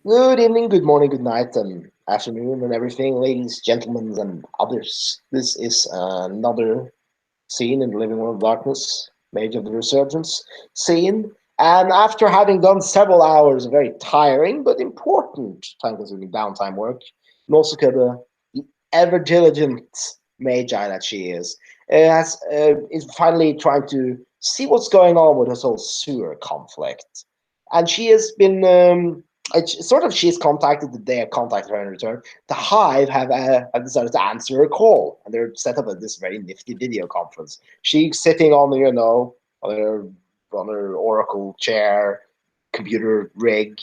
Good evening, good morning, good night, and afternoon, and everything, ladies, gentlemen, and others. This is another scene in the Living World of Darkness, Mage of the Resurgence scene. And after having done several hours of very tiring but important time-consuming downtime work, Nausicaa, the ever diligent magi that she is finally trying to see what's going on with this whole sewer conflict. And she has been she's contacted the day I contacted her in return. The Hive have decided to answer her call, and they're set up at this very nifty video conference. She's sitting on on her oracle chair, computer rig.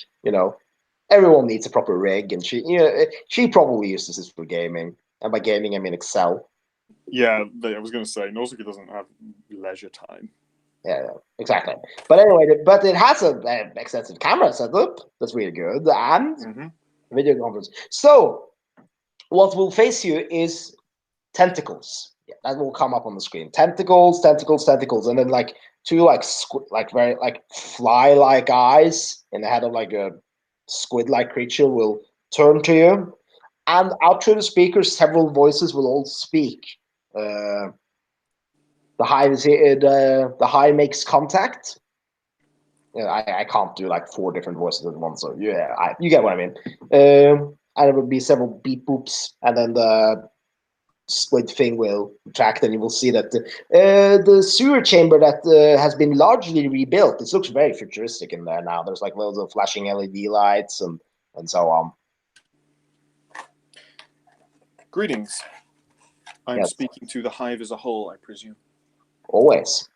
Everyone needs a proper rig, and she probably uses this for gaming, and by gaming I mean Excel. Yeah, I was going to say, Nausicaa doesn't have leisure time. Yeah, exactly. But anyway, it has an extensive camera setup that's really good, and video conference. So what will face you is tentacles. Yeah, that will come up on the screen. Tentacles, tentacles, tentacles, and then like two very fly-like eyes in the head of like a squid-like creature will turn to you, and out through the speakers, several voices will all speak. Uh, the hive is here. The hive makes contact. I can't do like four different voices at once, so yeah, you get what I mean. And it would be several beep boops, and then the squid thing will retract, and you will see that the sewer chamber that has been largely rebuilt. It looks very futuristic in there now. There's like loads of flashing LED lights and so on. Greetings. I'm Yes. speaking to the Hive as a whole, I presume. Always.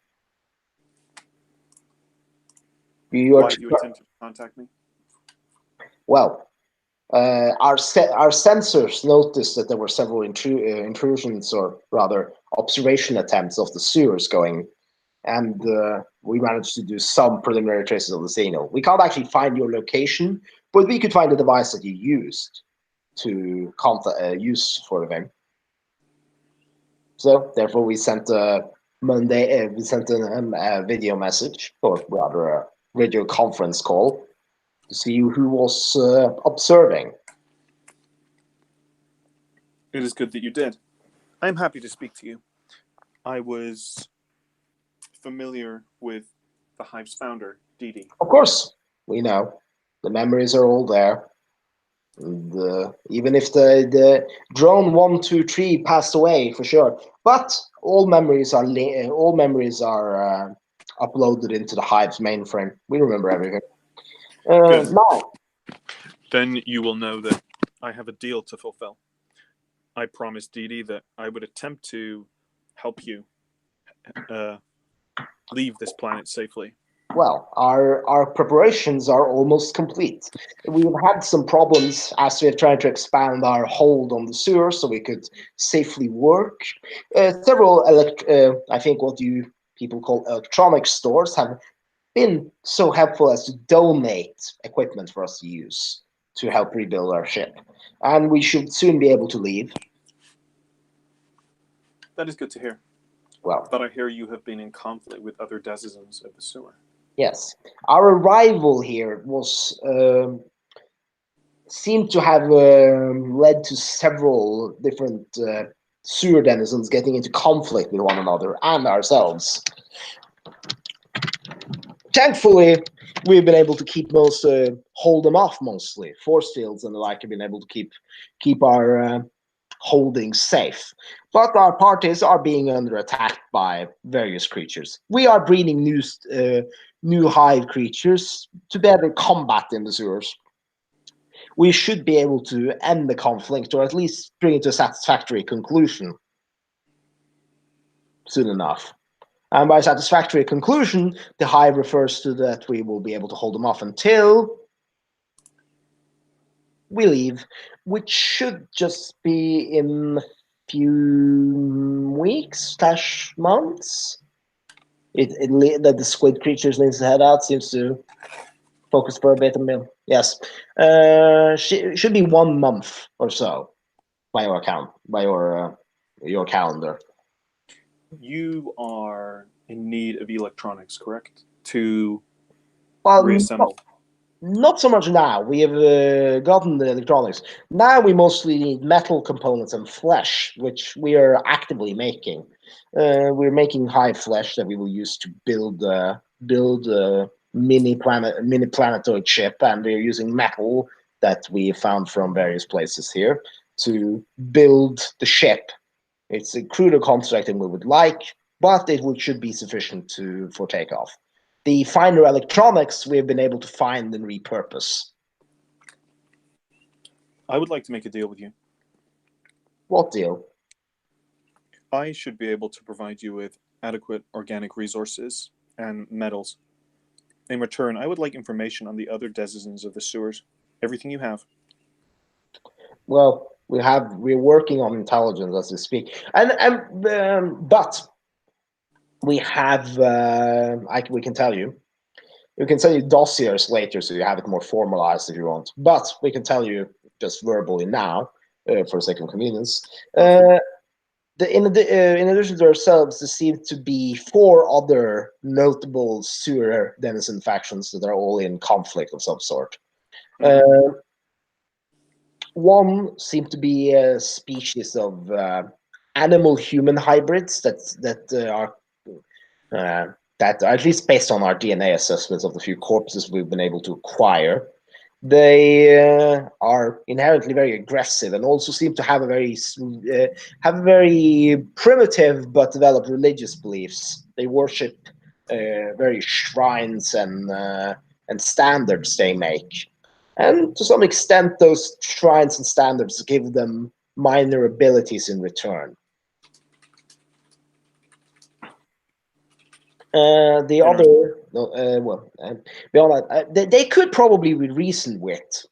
Why have you attempted to contact me? Well, our sensors noticed that there were several intrusions, or rather observation attempts of the sewers going, and we managed to do some preliminary traces of the signal. We can't actually find your location, but we could find the device that you used to use for the thing. So therefore, we sent a video message, or rather a video conference call, to see who was observing. It is good that you did. I'm happy to speak to you. I was familiar with the Hive's founder, Didi. Of course, we know. The memories are all there. And, even if the drone 123 passed away, for sure, but all memories are uploaded into the Hive's mainframe. We remember everything. Now, then you will know that I have a deal to fulfill. I promised Didi that I would attempt to help you leave this planet safely. Well, our preparations are almost complete. We've had some problems as we've tried to expand our hold on the sewer so we could safely work. Several, I think what you people call electronic stores have been so helpful as to donate equipment for us to use to help rebuild our ship. And we should soon be able to leave. That is good to hear. Well, but I hear you have been in conflict with other denizens of the sewer. Yes, our arrival here was seemed to have led to several different sewer denizens getting into conflict with one another and ourselves. Thankfully, we've been able to keep hold them off mostly. Force fields and the like have been able to keep our holdings safe. But our parties are being under attack by various creatures. We are breeding new hive creatures to better combat in the sewers. We should be able to end the conflict, or at least bring it to a satisfactory conclusion soon enough. And by satisfactory conclusion, the hive refers to that we will be able to hold them off until we leave, which should just be in a few weeks / months. That the squid creatures needs to head out seems to focus for a bit on me. Yes, should be 1 month or so by your account, by your calendar. You are in need of electronics, correct? To reassemble. Not so much now. We have gotten the electronics. Now we mostly need metal components and flesh, which we are actively making. We're making hive flesh that we will use to build a mini planetoid ship, and we're using metal that we found from various places here to build the ship. It's a cruder construct than we would like, but should be sufficient for takeoff. The finer electronics we have been able to find and repurpose. I would like to make a deal with you. What deal? I should be able to provide you with adequate organic resources and metals. In return, I would like information on the other denizens of the sewers. Everything you have. Well, we're working on intelligence as we speak, but we have we can tell you. We can tell you dossiers later, so you have it more formalized if you want. But we can tell you just verbally now, for the sake of convenience. In addition to ourselves, there seem to be 4 other notable sewer denizen factions that are all in conflict of some sort. One seemed to be a species of animal-human hybrids that are at least based on our DNA assessments of the few corpses we've been able to acquire. They are inherently very aggressive and also seem to have very primitive but developed religious beliefs. They worship very shrines and standards they make, and to some extent, those shrines and standards give them minor abilities in return. The other, beyond that, they could probably be reasoned with.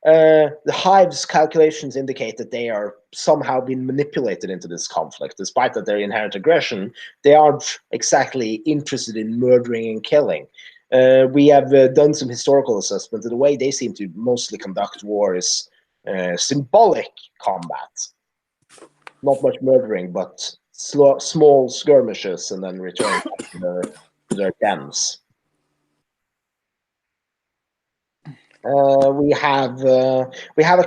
The Hive's calculations indicate that they are somehow being manipulated into this conflict. Despite that their inherent aggression, they aren't exactly interested in murdering and killing. We have done some historical assessment, and the way they seem to mostly conduct war is symbolic combat. Not much murdering, but small skirmishes, and then returning to their dens. We have a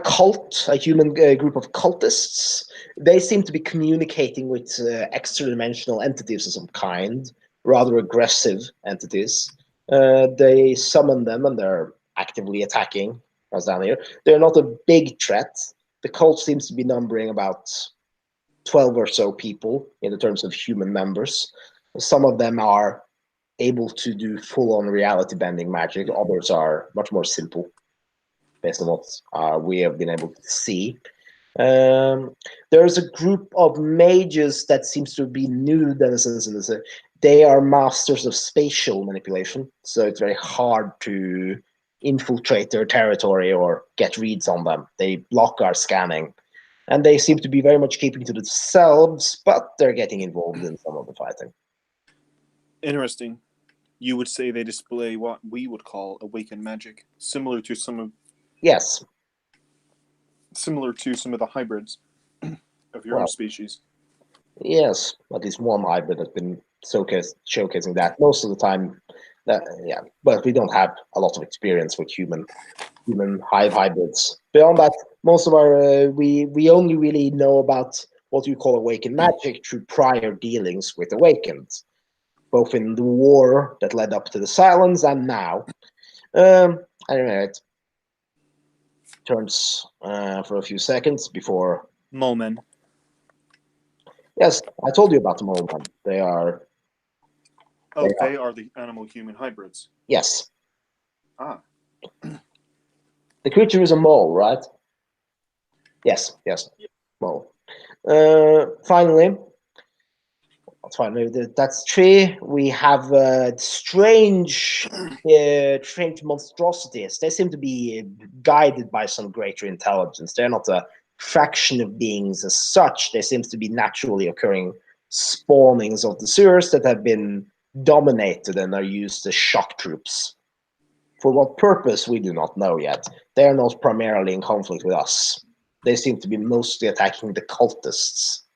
cult, a human group of cultists. They seem to be communicating with extra-dimensional entities of some kind, rather aggressive entities. They summon them, and they're actively attacking us down here. They're not a big threat. The cult seems to be numbering about 12 or so people in the terms of human members. Some of them are able to do full-on reality-bending magic. Others are much more simple, based on what we have been able to see. There's a group of mages that seems to be new denizens in this. They are masters of spatial manipulation, so it's very hard to infiltrate their territory or get reads on them. They block our scanning. And they seem to be very much keeping to themselves, but they're getting involved in some of the fighting. Interesting. You would say they display what we would call awakened magic, similar to some of the hybrids of your own species. Yes, at least one hybrid has been showcasing that most of the time. But we don't have a lot of experience with human hive hybrids. Beyond that, most of our we only really know about what you call awakened magic through prior dealings with awakened, both in the war that led up to the silence and now. I don't know. It turns for a few seconds before. Molemen. Yes, I told you about the molemen. They are. They are the animal-human hybrids. Yes. Ah. The creature is a mole, right? Yes. Mole. Finally, that's 3. We have strange monstrosities. They seem to be guided by some greater intelligence. They're not a fraction of beings as such. There seems to be naturally occurring spawnings of the sewers that have been dominated and are used as shock troops. For what purpose, we do not know yet. They are not primarily in conflict with us. They seem to be mostly attacking the cultists.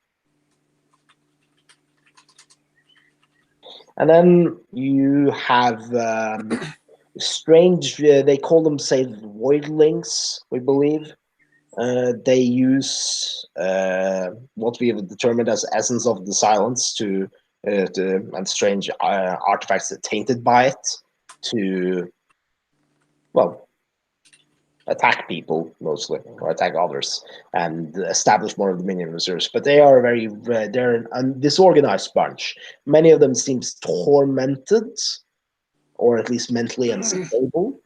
And then you have strange. They call them, say, voidlings, we believe. They use what we have determined as essence of the silence and strange artifacts tainted by it to, well, attack people mostly, or attack others, and establish more of the minion reserves. But they are they're a disorganized bunch. Many of them seems tormented, or at least mentally unstable.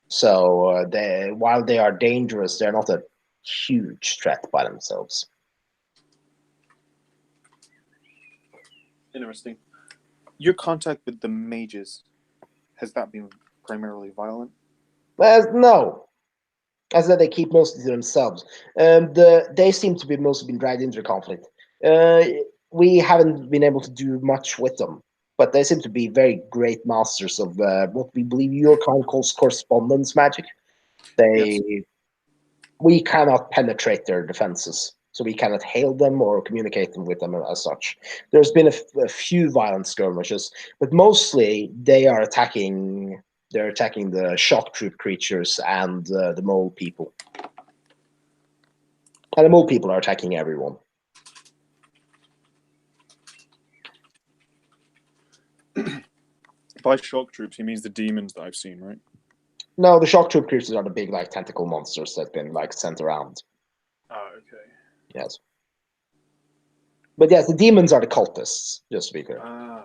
So while they are dangerous, they're not a huge threat by themselves. Interesting. Your contact with the mages, has that been primarily violent? No, as that they keep mostly to themselves. They seem to be mostly been dragged into the conflict. Uh, we haven't been able to do much with them, but they seem to be very great masters of what we believe your kind calls correspondence magic. Yes. They We cannot penetrate their defenses, so we cannot hail them or communicate them with them as such. There's been a few violent skirmishes, but mostly they are attacking. They're attacking the shock troop creatures and the mole people. And the mole people are attacking everyone. By shock troops, he means the demons that I've seen, right? No, the shock troop creatures are the big like tentacle monsters that've been like sent around. Oh, okay. Yes. But yes, the demons are the cultists, just to be clear. Ah.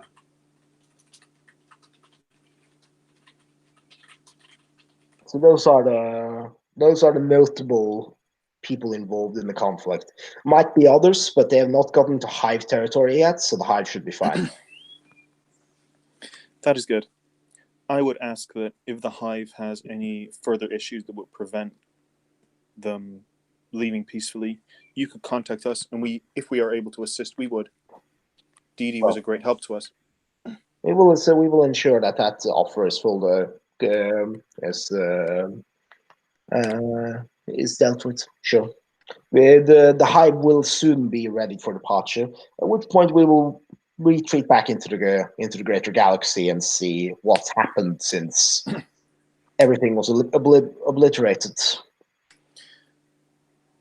So those are the notable people involved in the conflict. Might be others, but they have not gotten to Hive territory yet, so the Hive should be fine. That is good. I would ask that if the hive has any further issues that would prevent them leaving peacefully, you could contact us, and if we are able to assist, we would. Dee Dee was a Well, great help to us. we will ensure that that offer is full is dealt with. Sure. The Hive will soon be ready for departure. At which point we will retreat back into the greater galaxy and see what's happened since everything was obliterated.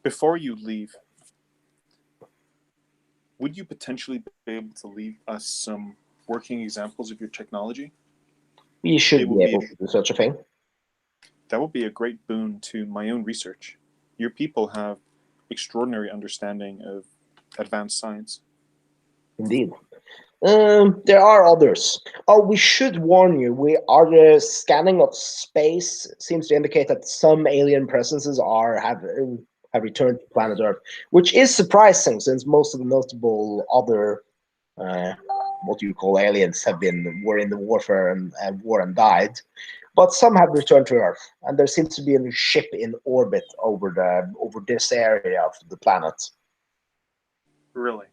Before you leave, would you potentially be able to leave us some working examples of your technology? We It should would be be able to do such a thing. that would be a great boon to my own research. Your people have extraordinary understanding of advanced science. Indeed. There are others. Oh, we should warn you. We are the scanning of space seems to indicate that some alien presences have returned to planet Earth, which is surprising since most of the notable other uh, what you call aliens were in the warfare and war and died. But some have returned to Earth, and there seems to be a ship in orbit over this area of the planet, Really?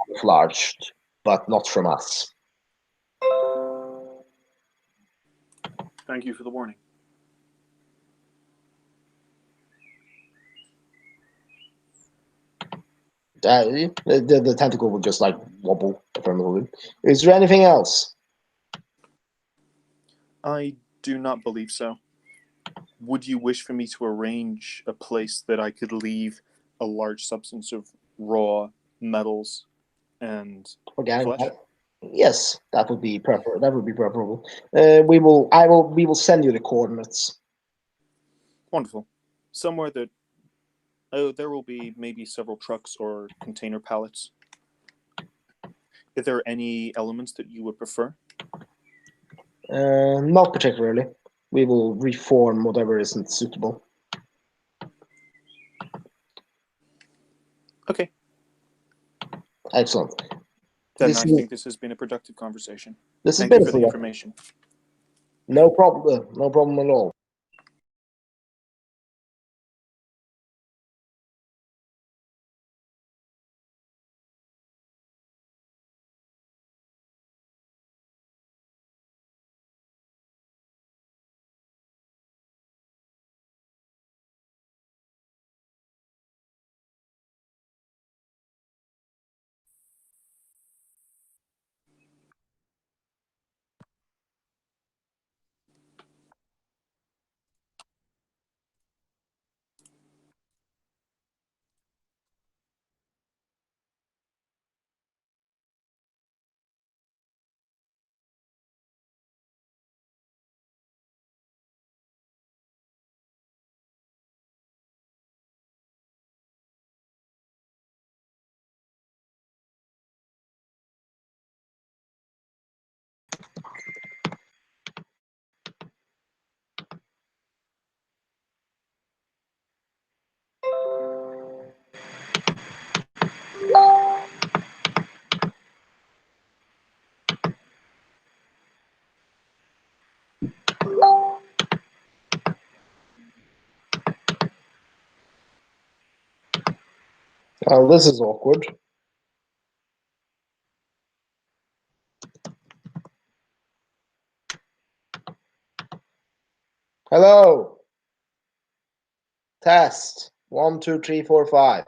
camouflaged, but not from us. Thank you for the warning. The tentacle will just like wobble from the balloon. Is there anything else? I do not believe so. Would you wish for me to arrange a place that I could leave a large substance of raw metals and Organic? flesh? Yes, that would be prefer. That would be preferable. We will send you the coordinates. Wonderful. Somewhere that, oh, there will be maybe several trucks or container pallets. If there are any elements that you would prefer, Not particularly. We will reform whatever isn't suitable. okay. Excellent. Then This I is think this has been a productive conversation. this has Thank you been a for the product. information. No problem. No problem at all. Oh, this is awkward. Hello. Test. 1, 2, 3, 4, 5.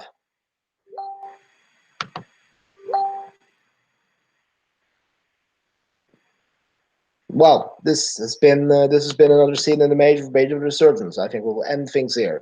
Well, this has been another scene in the major resurgence. I think we'll end things here.